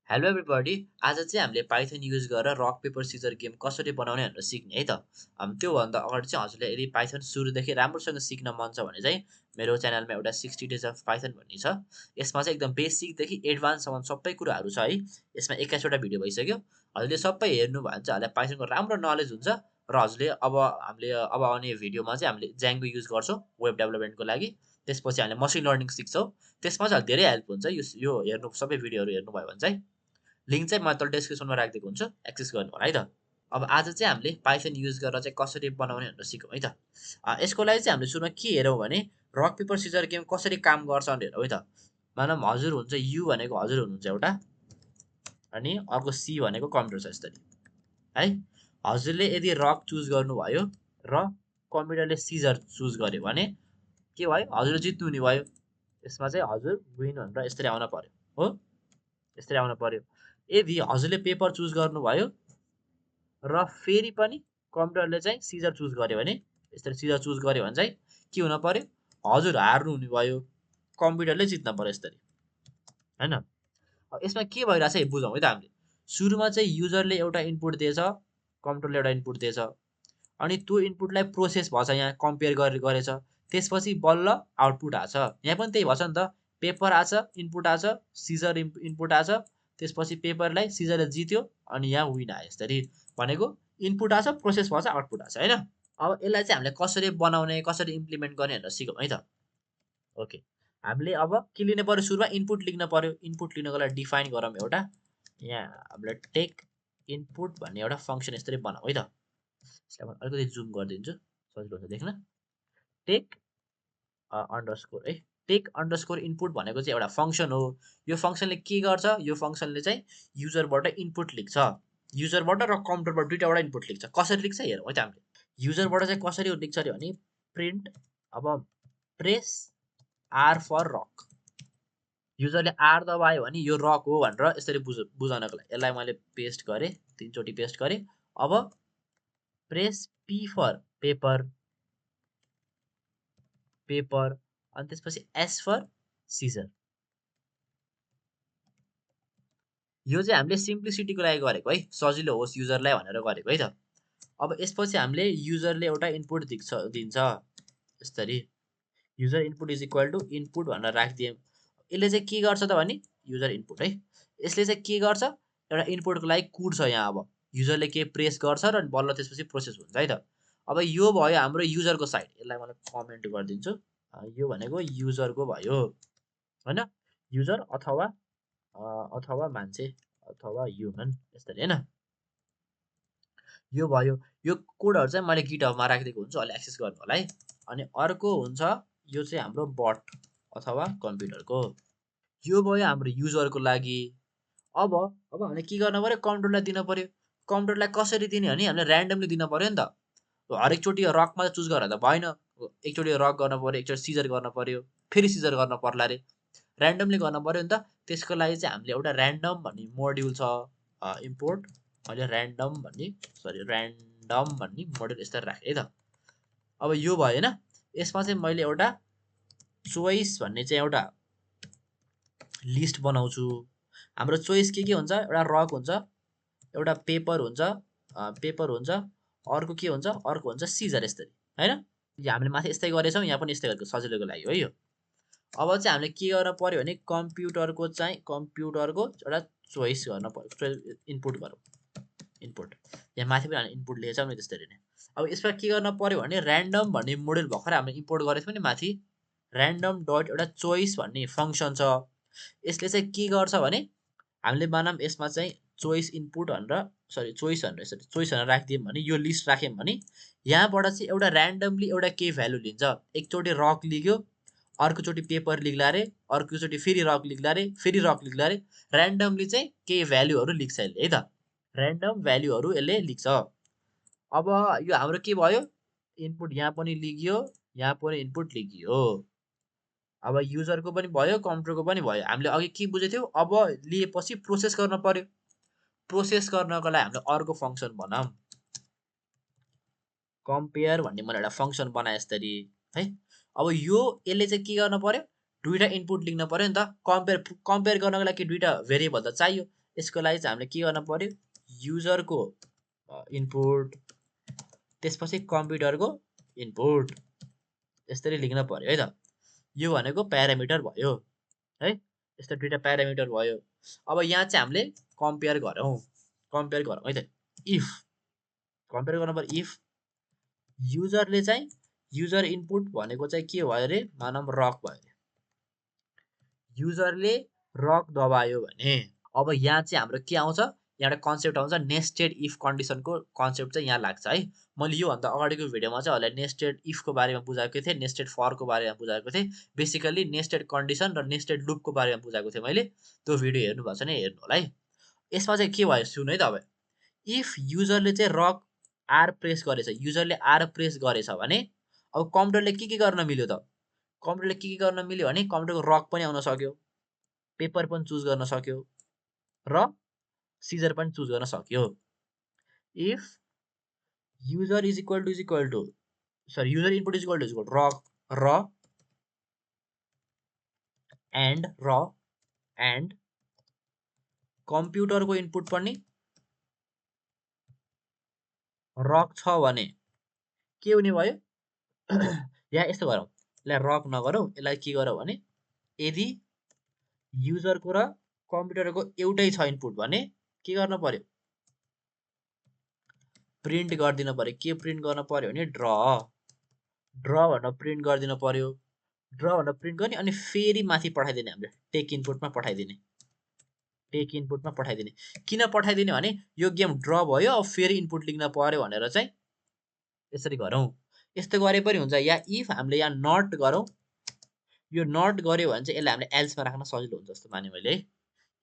Hello everybody आज चाहिँ हामीले पाइथन युज गरेर रक पेपर सिजर गेम कसरी बनाउने भनेर सिक्ने है त त्योभन्दा अगाडि चाहिँ हजुरले यदि पाइथन सुरुदेखि राम्रोसँग सिक्न मन छ भने चाहिँ मेरो च्यानलमा एउटा 60 डेज अफ पाइथन भन्ने छ। यसमा चाहिँ एकदम बेसिकदेखि एडभान्ससम्म सबै कुराहरू छ है। यसमा 21वटा भिडियो भइसक्यो। हजुरले सबै हेर्नु भयो भने चाहिँ हजुरलाई पाइथनको राम्रो नलेज हुन्छ र हजुरले अब आउने भिडियोमा चाहिँ हामीले ज्याङ्गो युज गर्छौँ वेब डेभलपमेन्टको लागि। त्यसपछि हामीले मसिन लर्निङ सिक्छौँ। त्यसमा चाहिँ धेरै हेल्प हुन्छ यो हेर्नु सबै भिडियोहरू हेर्नुभयो भने चाहिँ लिङ्क चाहिँ म तल डेस्क्रिप्सनमा राखिदिएको हुन्छु, एक्सेस गर्नु होला है त। अब आज चाहिँ हामीले पाइथन युज गरेर चाहिँ कसरी बनाउने भनेर सिकौँ है त। यसको लागि चाहिँ हामीले सुरुमा के हेरौँ भने रक पेपर सिजर गेम कसरी काम गर्छ भनेर हेरौँ है त। मानौँ हजुर हुन्छ यु भनेको हजुर हुनुहुन्छ एउटा अनि अर्को सी भनेको कम्प्युटर छ यस्तरी है। हजुरले यदि रक चुज गर्नुभयो र कम्प्युटरले सिजर चुज गर्यो भने के भयो, हजुर जित्नु नि भयो। यसमा चाहिँ हजुर विन भनेर यस्तरी आउन पर्यो हो, यस्तरी आउन पर्यो। यदि हजुरले पेपर चुज गर्नुभयो र फेरि पनि कम्प्युटरले चाहिँ सिजर चुज गर्यो भने यसरी सिजर चुज गर्यो भने चाहिँ के हुन पर्यो, हजुर हार्नु हुने भयो, कम्प्युटरले जित्न पर्यो यस्तरी हैन। अब यसमा के भइरहेछ है बुझौँ है त। हामीले सुरुमा चाहिँ युजरले एउटा इनपुट दिएछ, कम्प्युटरले एउटा इनपुट दिएछ अनि त्यो इनपुटलाई प्रोसेस भएछ, यहाँ कम्पेयर गरेछ, त्यसपछि बल्ल आउटपुट आछ। यहाँ पनि त्यही भएछ नि त, पेपर आछ इनपुट आछ, सिजर इनपुट आछ, त्यसपछि पेपरलाई सिजरले जित्यो अनि यहाँ विन आयो यस्तरी। भनेको इनपुट आछ, प्रोसेस भएछ, आउटपुट आछ हैन। अब यसलाई चाहिँ हामीले कसरी बनाउने कसरी इम्प्लिमेन्ट गर्ने भनेर सिकौँ है त। ओके, हामीले अब के लिनु पर्यो, सुरुमा इनपुट लेख्न पर्यो। इनपुट लिनको लागि डिफाइन गरौँ एउटा, यहाँ हामीले टेक इनपुट भन्ने एउटा फङ्सन यसरी बनाऊ है त। यसलाई म अलिकति जुम गरिदिन्छु सजिलो हुन्छ देख्न। टेक अन्डरस्कोर है, टेक अन्डरस्कोर इनपुट भनेको चाहिँ एउटा फङ्सन हो। यो फङ्सनले के गर्छ, यो फङ्सनले चाहिँ युजरबाट इनपुट लिन्छ, युजरबाट र कम्प्युटरबाट दुईवटाबाट इनपुट लिन्छ। कसरी लिन्छ हेरौँ है त। हामीले युजरबाट चाहिँ कसरी लिन्छ अरे भने प्रिन्ट, अब प्रेस आर फर रक, युजरले आर दबायो भने यो रक हो भनेर यसरी बुझाउनको लागि यसलाई मैले पेस्ट गरेँ, 3 चोटि पेस्ट गरेँ। अब press P for paper, paper अनि त्यसपछि एस फर सिजर। यो चाहिँ हामीले सिम्प्लिसिटीको लागि गरेको है, सजिलो होस् युजरलाई भनेर गरेको है त। अब यसपछि हामीले युजरले एउटा इनपुट दिन्छ यसरी, user input is equal to input भनेर राखिदिएँ। यसले चाहिँ के गर्छ त भने युजर इनपुट है, यसले चाहिँ के गर्छ, एउटा इनपुटको लागि कुर्छ यहाँ। अब युजरले के प्रेस गर्छ र बल्ल त्यसपछि प्रोसेस हुन्छ है त। अब यो भयो हाम्रो युजरको साइड, यसलाई मैले कमेन्ट गरिदिन्छु। यो भनेको युजरको भयो होइन, युजर अथवा मान्छे अथवा ह्युमन यसरी होइन। यो भयो, यो कोडहरू चाहिँ मैले गिटहबमा राखिदिएको हुन्छु, अलि एक्सेस गर्नु होला है। अनि अर्को हुन्छ यो चाहिँ हाम्रो बट अथवा कम्प्युटरको, यो भयो हाम्रो युजरको लागि। अब हामीले के गर्नु पर्यो, कम्प्युटरलाई दिन पर्यो। कम्प्युटरलाई कसरी दिने भने हामीले ऱ्यान्डमली दिन पर्यो नि त। हरेकचोटि रकमा चुज गरेर त भएन, एकचोटि रक गर्न पर्यो, एकचोटि सिजर गर्न पर्यो, फेरि सिजर गर्न पर्ला अरे, ऱ्यान्डमली गर्न पर्यो नि त। त्यसको लागि चाहिँ हामीले एउटा ऱ्यान्डम भन्ने मोड्युल छ, इम्पोर्ट मैले ऱ्यान्डम भन्ने मोड्युल यस्तरी राखेँ है त। अब यो भएन, यसमा चाहिँ मैले एउटा चोइस भन्ने चाहिँ एउटा लिस्ट बनाउँछु। हाम्रो चोइस के हुन्छ, एउटा रक हुन्छ, एउटा पेपर हुन्छ, अर्को के हुन्छ, अर्को हुन्छ सिजर यस्तरी होइन। हामीले माथि यस्तै गरेछौँ, यहाँ पनि यस्तै गरेको सजिलोको लागि हो यो। अब चाहिँ हामीले के गर्न पर्यो भने कम्प्युटरको एउटा चोइस गर्न पर्यो, इनपुट गरौँ, इनपुट यहाँ माथि पनि हामीले इनपुट लेखेछौँ नि त्यसरी नै। अब यसमा के गर्न पर्यो भने ऱ्यान्डम भन्ने मोडल भर्खर हामीले इम्पोर्ट गरेको थियौँ नि माथि, ऱ्यान्डम डट एउटा चोइस भन्ने फङ्सन छ। यसले चाहिँ के गर्छ भने हामीले मानौँ यसमा चाहिँ चोइस इनपुट भनेर चोइस भनेर राखिदियौँ भने, यो लिस्ट राख्यौँ भने यहाँबाट चाहिँ एउटा ऱ्यान्डमली एउटा केही भ्यालु लिन्छ। एकचोटि रक लिग्यो, अर्कोचोटि पेपर लिग्ला अरे, अर्कोचोटि फेरि रक लिग्ला अरे, फेरि रक लिग्ला अरे, ऱ्यान्डमली चाहिँ केही भ्यालुहरू लिन्छ यसले है त, ऱ्यान्डम भ्यालुहरू यसले लिन्छ। अब यो हाम्रो के भयो, इनपुट यहाँ पनि लिगियो, यहाँ पनि इनपुट लिगियो। अब युजरको पनि भयो, कम्प्युटरको पनि भयो। हामीले अघि के बुझेको थियौँ, अब लिएपछि प्रोसेस गर्न पर्यो। प्रोसेस गर्नको लागि हामीले अर्को फङ्सन बनाऊँ, कम्पेयर भन्ने मैले एउटा फङ्सन बनाएँ यस्तरी है। अब यसले चाहिँ के गर्न पर्यो, दुईवटा इनपुट लिन पर्यो नि त। कम्पेयर गर्नको लागि दुईवटा भेरिएबल त चाहियो, यसको लागि चाहिँ हामीले के गर्न पर्यो युजरको इनपुट त्यसपछि कम्प्युटरको इनपुट यसरी लेख्न पर्यो है त यो भनेको प्यारामिटर भयो है यस्तो दुईटा प्यारामिटर भयो अब यहाँ चाहिँ हामीले कम्पेयर गरौँ है त इफ कम्पेयर गर्नु पर्यो इफ युजरले चाहिँ युजर इनपुट भनेको चाहिँ के भयो अरे मानौँ रक भयो अरे युजरले रक दबायो भने अब यहाँ चाहिँ हाम्रो के आउँछ यहाँ एउटा कन्सेप्ट आउँछ नेस्टेड इफ कन्डिसनको कन्सेप्ट चाहिँ यहाँ लाग्छ है मैले योभन्दा अगाडिको भिडियोमा चाहिँ होला नेस्टेड इफको बारेमा बुझाएको थिएँ नेस्टेड फरको बारेमा बुझाएको थिएँ बेसिकल्ली नेस्टेड कन्डिसन र नेस्टेड लुपको बारेमा बुझाएको थिएँ मैले त्यो भिडियो हेर्नु भएको छ भने हेर्नु होला है यसमा चाहिँ के भयो सुन है त अब इफ युजरले चाहिँ रक आर प्रेस गरेछ युजरले आर प्रेस गरेछ भने अब कम्प्युटरले के गर्न मिल्यो त कम्प्युटरले के गर्न मिल्यो भने कम्प्युटरको रक पनि आउन सक्यो पेपर पनि चुज गर्न सक्यो र सिजर पनि चुज गर्न सक्यो if user is equal to sorry user input is equal to rock र एन्ड कम्प्युटरको इनपुट पनि रक छ भने के हुने भयो यहाँ यस्तो गरौँ यसलाई रक नगरौँ यसलाई के गरौँ भने यदि युजरको र कम्प्युटरको एउटै छ इनपुट भने के गर्न पर्यो प्रिन्ट गरिदिनु पर्यो के प्रिन्ट गर्न पर्यो भने ड्र भनेर प्रिन्ट गरिदिनु पर्यो ड्र भनेर प्रिन्ट गर्ने अनि फेरि माथि पठाइदिने हामीले टेक इनपुटमा पठाइदिने किन पठाइदिने भने यो गेम ड्र भयो अब फेरि इनपुट लेख्न पर्यो भनेर चाहिँ यसरी गरौँ यस्तो गरे पनि हुन्छ या इफ हामीले यहाँ नट गरौँ यो नट गऱ्यो भने चाहिँ यसलाई हामीले एल्समा राख्न सजिलो हुन्छ जस्तो माने मैले है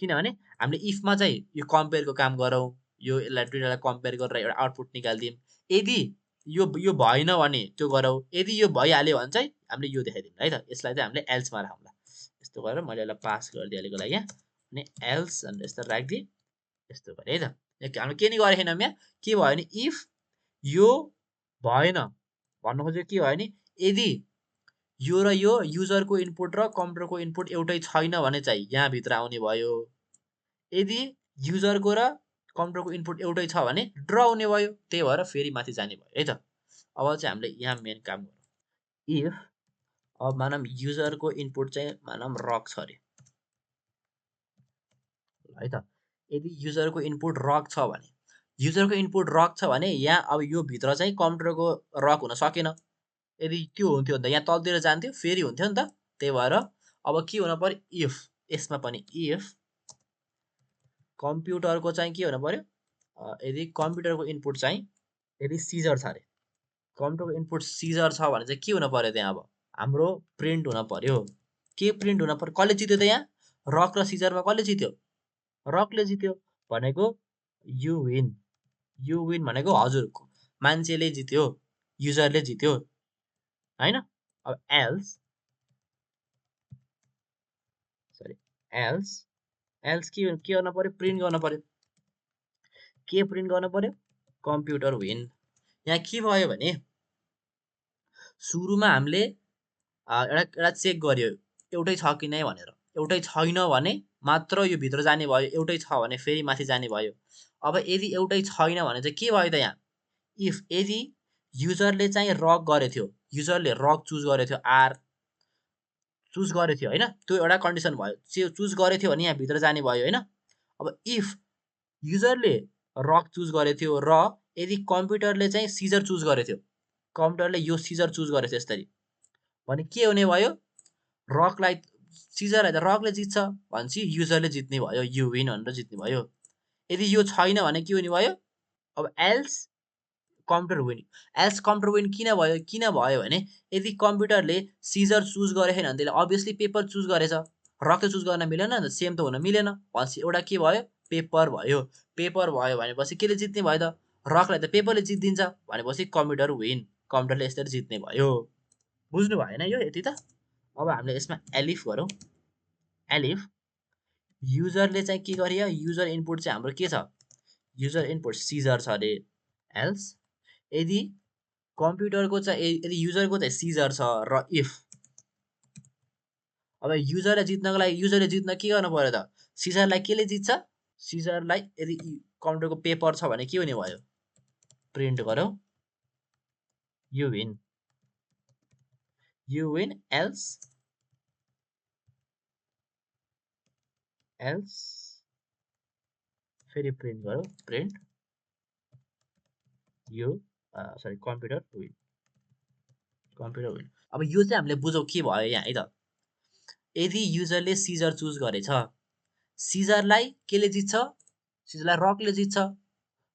किनभने हामीले इफमा चाहिँ यो कम्पेयरको काम गरौँ यो यसलाई दुईटालाई कम्पेयर गरेर एउटा आउटपुट निकालिदिउँ यदि यो भएन भने त्यो गरौँ यदि यो भइहाल्यो भने चाहिँ हामीले यो देखाइदिउँ है त यसलाई चाहिँ हामीले एल्समा राखौँला यस्तो गरेर मैले यसलाई पास गरिदिइहालेको लागि यहाँ अनि एल्स भनेर यस्तो राखिदिएँ यस्तो गरेँ है त हामीले के नि गरेको छैनौँ यहाँ के भयो भने इफ यो भएन भन्नु खोजेको के भयो भने यदि यो र यो युजरको इनपुट र कम्प्युटरको इनपुट एउटै छैन भने चाहिँ यहाँभित्र आउने भयो यदि युजरको र कम्प्युटरको इनपुट एउटै छ भने ड्र हुने भयो त्यही भएर फेरि माथि जाने भयो है त अब चाहिँ हामीले यहाँ मेन काम गरौँ इफ अब मानौँ युजरको इनपुट चाहिँ मानौँ रक छ अरे है त यदि युजरको इनपुट रक छ भने यहाँ अब यो भित्र चाहिँ कम्प्युटरको रक हुन सकेन यदि त्यो हुन्थ्यो भने त यहाँ तलतिर जान्थ्यो फेरि हुन्थ्यो नि त त्यही भएर अब के हुन पर्यो इफ यसमा पनि इफ कम्प्युटरको चाहिँ के हुन पर्यो यदि कम्प्युटरको इनपुट चाहिँ यदि सिजर छ अरे कम्प्युटरको इनपुट सिजर छ भने चाहिँ के हुन पर्यो त्यहाँ अब हाम्रो प्रिन्ट हुन पर्यो के प्रिन्ट हुन पर्यो कसले जित्यो त यहाँ रक र सिजरमा कसले जित्यो रकले जित्यो भनेको यु विन भनेको हजुर मान्छेले जित्यो युजरले जित्यो हैन अब एल्स के गर्न पर्यो प्रिन्ट गर्न पर्यो के प्रिन्ट गर्न पर्यो कम्प्युटर विन यहाँ के भयो भने सुरुमा हामीले एउटा चेक गर्यो एउटै छ कि नै भनेर एउटै छैन भने मात्र यो भित्र जाने भयो एउटै छ भने फेरि माथि जाने भयो अब यदि एउटै छैन भने चाहिँ के भयो त यहाँ इफ यदि युजरले चाहिँ रक गरेको थियो युजरले रक चुज गरेको थियो आर चुज गरेको थियो होइन त्यो एउटा कन्डिसन भयो चुज गरेको थियो भने यहाँ भित्र जाने भयो होइन अब इफ युजरले रक चुज गरेको थियो र यदि कम्प्युटरले चाहिँ सिजर चुज गरेको थियो कम्प्युटरले यो सिजर चुज गरेको थियो यसरी भने के हुने भयो रकलाई सिजरलाई त रकले जित्छ भनेपछि युजरले जित्ने भयो यु विन भनेर जित्ने भयो यदि यो छैन भने के हुने भयो अब एल्स कम्प्युटर विन किन भयो भने यदि कम्प्युटरले सिजर चुज गरेको छैन भने त्यसले अभियसली पेपर चुज गरेछ रक चुज गर्न मिलेन नि त सेम त हुन मिलेन भनेपछि एउटा के भयो पेपर भयो भनेपछि केले जित्ने भयो त रकलाई त पेपरले जित्दिन्छ भनेपछि कम्प्युटरले यसरी जित्ने भयो बुझ्नु भएन यो यति त अब हामीले यसमा एलिफ गरौँ एलिफ युजरले चाहिँ के गर्यो युजर इनपुट चाहिँ हाम्रो के छ युजर इनपुट सिजर छ अरे एल्स यदि कम्प्युटरको चाहिँ यदि युजरको चाहिँ सिजर छ र इफ अब युजरले जित्नको लागि युजरले जित्न के गर्नु पर्यो त सिजरलाई केले जित्छ सिजरलाई यदि कम्प्युटरको पेपर छ भने के हुने भयो प्रिन्ट गरौ यु विन एल्स फेरि प्रिन्ट गरौ print you sorry computer win अब यो चाहिँ हामीले बुझौँ के भयो यहाँ है त यदि युजरले सिजर चुज गरेछ सिजरलाई केले जित्छ सिजरलाई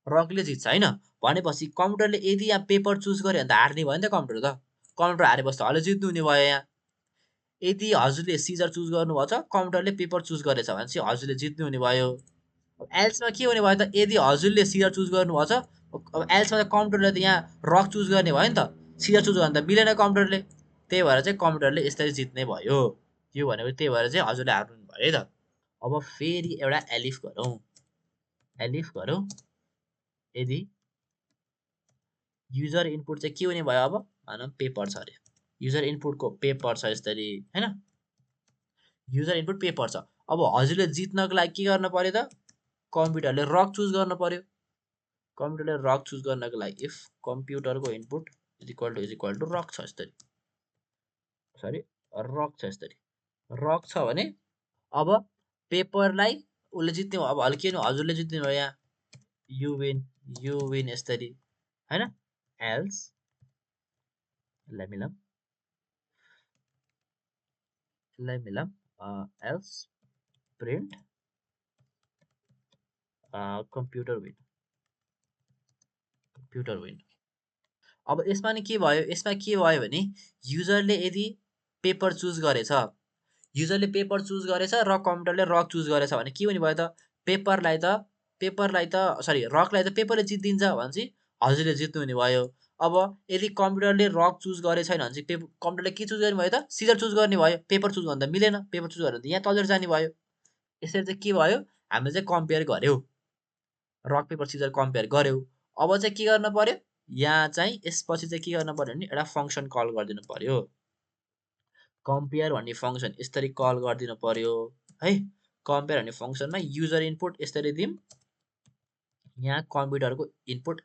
रकले जित्छ होइन भनेपछि कम्प्युटरले यदि यहाँ पेपर चुज गर्यो भने त हार्ने भयो नि त कम्प्युटर हारेपछि त हजुरले जित्नु हुने भयो यहाँ यदि हजुरले सिजर चुज गर्नुभएको छ कम्प्युटरले पेपर चुज गरेछ भने चाहिँ हजुरले जित्नु हुने भयो एल्समा के हुने भयो त यदि हजुरले सिजर चुज गर्नुभएको छ अब एल्समा त कम्प्युटरले त यहाँ रक चुज गर्ने भयो नि त सिजर चुज गर्नु त मिलेन कम्प्युटरले त्यही भएर चाहिँ कम्प्युटरले यसरी जित्ने भयो यो भनेको त्यही भएर चाहिँ हजुरले हार्नु भयो है त अब फेरि एउटा एलिफ गरौँ यदि युजर इनपुट चाहिँ के हुने भयो अब मानौँ पेपर छ अरे युजर इनपुटको पेपर छ यसरी होइन युजर इनपुट पेपर छ अब हजुरले जित्नको लागि के गर्नु पर्यो त कम्प्युटरले रक चुज गर्नु पर्यो कम्प्युटरले रक चुज गर्नको लागि इफ कम्प्युटरको input is equal to rock छ यसरी सरी रक छ यसरी रक छ भने अब पेपरलाई उसले जित्ने अब के हजुरले जित्ने भयो यहाँ यु विन यसरी होइन else Milam else print computer win अब यसमा नि के भयो भने युजरले यदि पेपर चुज गरेछ र कम्प्युटरले रक चुज गरेछ भने के हुने भयो त रकलाई त पेपरले जितिदिन्छ भने चाहिँ हजुरले जित्नु हुने भयो अब यदि कम्प्युटरले रक चुज गरे छैन भने चाहिँ कम्प्युटरले के चुज गर्ने भयो त सिजर चुज गर्ने भयो पेपर चुज गर्दा मिलेन पेपर चुज गरेर यहाँ तलेर जाने भयो यसरी चाहिँ के भयो हामीले चाहिँ कम्पेयर गर्यौं रक पेपर सिजर कम्पेयर गर्यौं अब चाहिँ के गर्न पर्यो यहाँ चाहिँ यसपछि चाहिँ के गर्न पर्यो भने एउटा फंक्सन कल गरिदिनु पर्यो कम्पेयर भन्ने फंक्सन यसरी कल गरिदिनु पर्यो है कम्पेयर भन्ने फंक्सनमा युजर इनपुट यसरी दिम यहाँ कम्प्युटरको इनपुट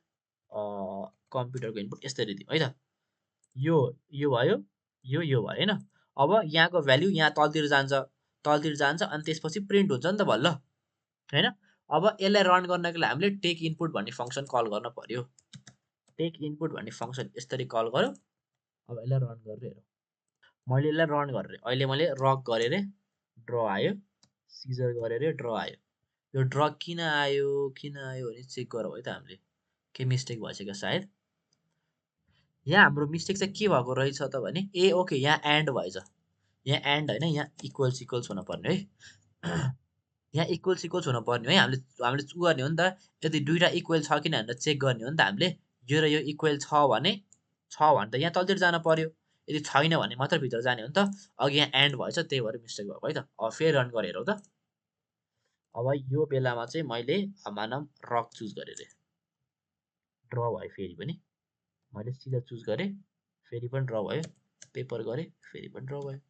यसरी दिम है त यो भयो यो भयो हैन अब यहाँको भ्यालु यहाँ तलतिर जान्छ अनि त्यसपछि प्रिन्ट हुन्छ नि त बल्ल हैन अब यसलाई रन गर्नको लागि हामीले टेक इनपुट भन्ने फंक्सन कल गर्न पर्यो टेक इनपुट भन्ने फंक्सन यसरी कल गर्यो अब यसलाई रन गरेर हेरौँ मैले यसलाई रन गरेर अहिले रक गरेर ड्र आयो सिजर गरेर ड्र आयो यो ड्र किन आयो भने चेक गरौँ है त हामीले के मिस्टेक भइसक्यो सायद यहाँ हाम्रो मिस्टेक चाहिँ के भएको रहेछ त भने ओके यहाँ एन्ड भएछ यहाँ एन्ड हैन यहाँ इक्वल्स हुन पर्ने है यहाँ इक्वल्स हुन पर्ने है हामीले उ गर्ने हो नि त यदि दुईटा इक्वल छ कि भनेर चेक गर्ने हो नि त हामीले यो र यो इक्वल छ भने त यहाँ तलतिर जान पर्यो यदि छैन भने मात्र भित्र जाने हो नि त अघि यहाँ एन्ड भएछ त्यही भएर मिस्टेक भएको है त अब फेरि रन गरेर हेरौँ त अब यो बेलामा चाहिँ मैले मानम रक चुज गरेर ड्र भयो फेरि पनि मैले सिजर चुज गरेँ फेरि पनि ड्र भयो पेपर गरेँ फेरि पनि ड्र भयो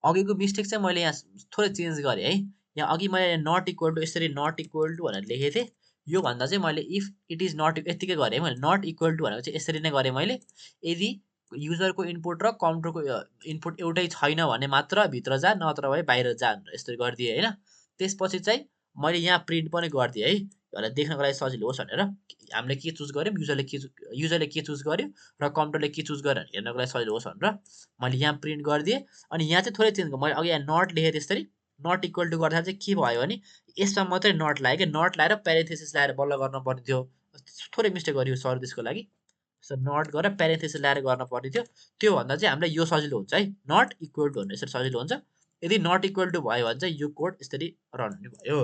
अघिको मिस्टेक चाहिँ मैले यहाँ थोरै चेन्ज गरेँ है यहाँ अघि मैले नट इक्वल टु यसरी नट इक्वल टु भनेर लेखेको थिएँ यो भन्दा चाहिँ मैले इफ इट इज नट यतिकै गरेँ मैले नट इक्वल टु भनेको चाहिँ यसरी नै गरेँ मैले यदि युजरको इनपुट र कम्प्युटरको इनपुट एउटै छैन भने मात्र भित्र जा नत्र भए बाहिर जा यसरी गरिदिएँ होइन त्यसपछि चाहिँ मैले यहाँ प्रिन्ट पनि गरिदिएँ है यसलाई देख्नको लागि सजिलो होस् भनेर हामीले के चुज गर्यौँ युजरले के चुज गर्यो र कम्प्युटरले के चुज गर्यो हेर्नको लागि सजिलो होस् भनेर मैले यहाँ प्रिन्ट गरिदिएँ अनि यहाँ चाहिँ थोरै चेन्ज गरेँ मैले अघि यहाँ नट लेखेँ त्यसरी नट इक्वल टु गर्दा चाहिँ के भयो भने यसमा मात्रै नट लाग्यो नट लगाएर प्यारेन्थेसिस लगाएर बल्ल गर्न पर्ने थियो थोरै मिस्टेक गरियो सर त्यसको लागि सो नट गरेर प्यारेन्थेसिस लगाएर गर्न पर्ने थियो त्यो भन्दा चाहिँ हामीलाई यो सजिलो हुन्छ है नट इक्वल टु भन्ने यसरी सजिलो हुन्छ यदि नट इक्वल टु भयो भने चाहिँ यो कोड यसरी रन हुने भयो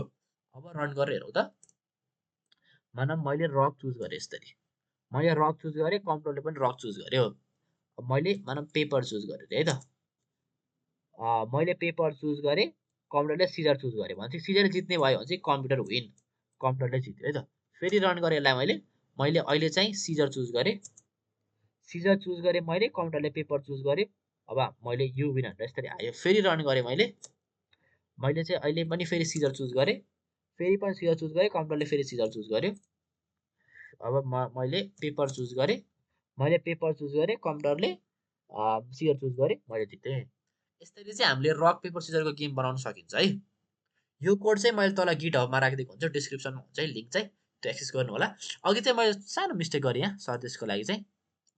अब रन गरेर हेरौँ त मानव मैले रक चुज गरेँ यसरी मैले रक चुज गरेँ कम्प्युटरले पनि रक चुज गर्यो मैले मानव पेपर चुज गरेँ है त मैले पेपर चुज गरेँ कम्प्युटरले सिजर चुज गरेँ भने चाहिँ सिजर जित्ने भयो भने चाहिँ कम्प्युटर विन कम्प्युटरले जित्यो है त फेरि रन गरेँ यसलाई मैले अहिले चाहिँ सिजर चुज गरेँ मैले कम्प्युटरले पेपर चुज गरेँ अब मैले यु विन भनेर यसरी आयो फेरि रन गरेँ मैले चाहिँ अहिले पनि फेरि सिजर चुज गरेँ फेरि पनि सिजर चुज गरेँ, कम्प्युटरले फेरि सिजर चुज गर्यो। अब मैले पेपर चुज गरेँ, कम्प्युटरले सिजर चुज गरेँ, मैले जितेँ। यसरी चाहिँ हामीले रक पेपर सिजरको गेम बनाउन सकिन्छ है। यो कोड चाहिँ मैले तल गिटहबमा राखिदिएको हुन्छु, डिस्क्रिप्सनमा हुन्छ है लिङ्क चाहिँ, त्यो एक्सेस गर्नु होला। अघि चाहिँ मैले सानो मिस्टेक गरेँ यहाँ, सर त्यसको लागि चाहिँ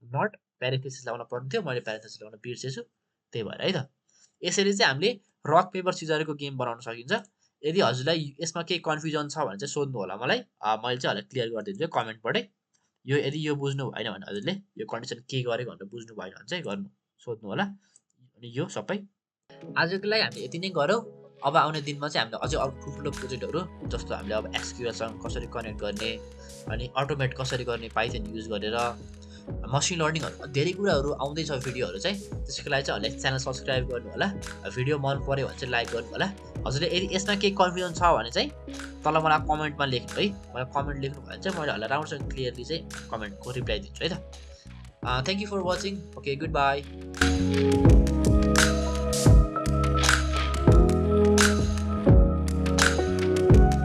नट प्यारेन्थेसिस लगाउन पर्ने थियो, मैले प्यारेन्थेसिस लगाउन बिर्सेछु, त्यही भएर है त। यसरी चाहिँ हामीले रक पेपर सिजरको गेम बनाउन सकिन्छ। यदि हजुरलाई यसमा केही कन्फ्युजन छ भने चाहिँ सोध्नु होला मलाई, मैले चाहिँ हजुरलाई क्लियर गरिदिन्छु कमेन्टबाटै। यदि यो बुझ्नु भएन भने हजुरले यो कन्डिसन के गरेको भनेर बुझ्नु भएन भने चाहिँ सोध्नु होला। अनि यो सबै आजको लागि हामीले यति नै गरौँ। अब आउने दिनमा चाहिँ हामीले अझै अर्को ठुल्ठुलो प्रोजेक्टहरू, जस्तो हामीले अब एसक्युएलसँग कसरी कनेक्ट गर्ने, अनि अटोमेट कसरी गर्ने पाइथन युज गरेर, मसिन लर्निङहरू धेरै कुराहरू आउँदैछ भिडियोहरू चाहिँ। त्यसको लागि चाहिँ हजुरले च्यानल सब्सक्राइब गर्नु होला। भिडियो मन पऱ्यो भने चाहिँ लाइक गर्नु होला। हजुरले यदि यसमा केही कन्फ्युजन छ भने चाहिँ तल मलाई कमेन्टमा लेख्नु है। मलाई कमेन्ट लेख्नु भयो भने चाहिँ मैले हजुरलाई राम्रोसँग क्लियरली चाहिँ कमेन्टको रिप्लाई दिन्छु है त। Thank you for watching. Okay, good by.